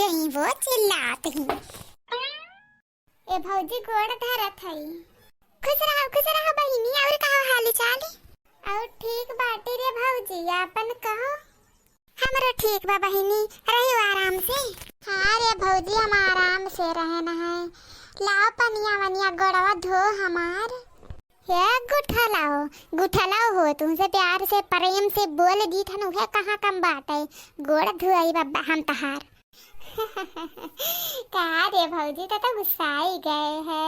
गई वो चिल्लात ही। ए भौजी गोड़ धरत हई। खुश रहो बहिनी। और कहो हाल चाल? और ठीक बाटे रे भौजी, अपन कहो। हमरो ठीक बा बहिनी, रहियो आराम से। हाँ रे भौजी, हम आराम से रहना है। लाओ पनिया वनिया गोड़वा धो हमार। हे गुठा लाओ हो तुमसे प्यार से प्रेम से बोल दी थन उहे कहाँ कम बात है। गोड़ धुआई बाबा हम तहार। कहा रे भौजी तो गुस्सा ही गए है।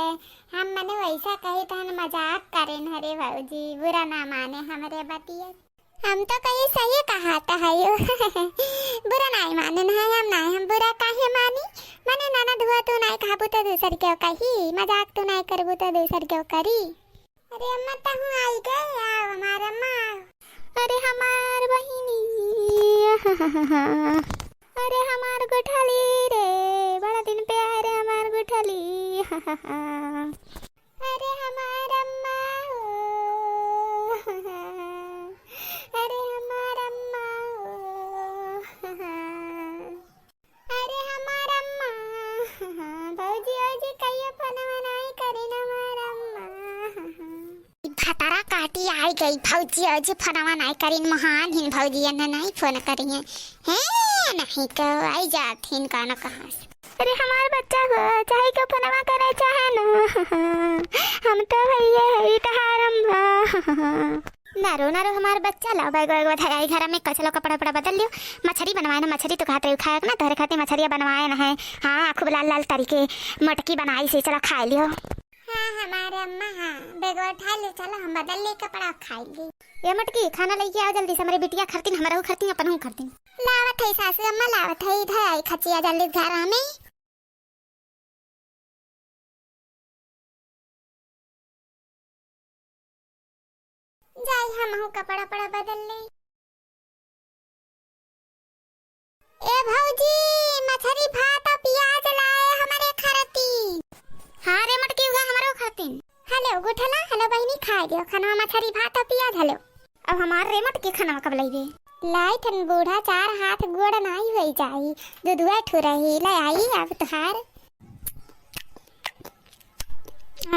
हम मने वैसा कही तो हम मजाक करें हरे भौजी, बुरा ना माने हमारे बतिया। हम तो कहीं सही कहा था बुरा नहीं माने है। हम बुरा काहे मानी? मने नाना धुआ तू नहीं खाबू तो दूसर क्यों कही, मजाक तू नहीं करबू तो दूसर क्यों करी। अरे अम्मा तहु आई गए, आओ हमार अम्मा। अरे हमार बहिनी, अरे हमार गुठली रे, बड़ा दिन पे आए रे हमार गुठली। अरे हमार अम्मा हो, अरे हमार अम्मा हो, अरे हमार अम्मा। भौजी ओजी कहियो फोन नहीं करी ना हमार अम्मा। भतारा काटी आई गई भौजी ओजी फोन नहीं करी। महान हिन भौजी ने नहीं फोन करी है नहीं तो आई जात हिन का न कहां से। अरे हमार बच्चा को चाहे को फोनवा करे चाहे न, हम तो भैया है तहार अम्मा। नारो हमार बच्चा लाओ बैग आई घर में कचलो कपड़ा पड़ा बदल लियो। मछली बनवाए ना, मछली तो खाते खाए ना, तोहरे खाते मछलियां बनवाए ना है। हाँ खूब लाल लाल तरीके मटकी बनाई से, चलो खा लियो। हाँ हमारे अम्मा, हाँ बैग उठा ले, चलो हम बदल ले कपड़ा खा लिए। ये मटकी खाना लेके आओ जल्दी से, हमारी बिटिया खरतीन, हमारा खरतीन अपन हूं खरतीन। लावत है सासू अम्मा, लावत है, इधर आई खचिया जल्दी घर में। जाई हम हूं कपड़ा पड़ा बदल ले। ए भौजी मछली भात और प्याज लाए हमारे खरतीन। हाँ रे मटकी हुआ हमारो खरतीन। हेलो गुठला, हेलो बहिनी खा दियो खाना मछली भात और प्याज। हेलो अब हमार रे मटकी खाना कब लइबे? लाई थन बूढ़ा चार हाथ गोड़ नहीं होई जाई, दूधवा ठुरही ले आई अब तोहार।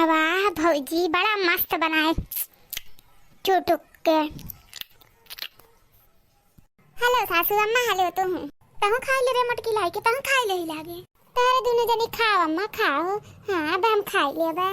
वाह भौजी बड़ा मस्त बनाए चुटुक के। हेलो सासू अम्मा, हेलो तहु खाई ले रे मटकी लाई के, तहु खाई ले ही लागे। तारे दोनों जनी खाओ अम्मा खाओ। हाँ अब हम खाई ले बा।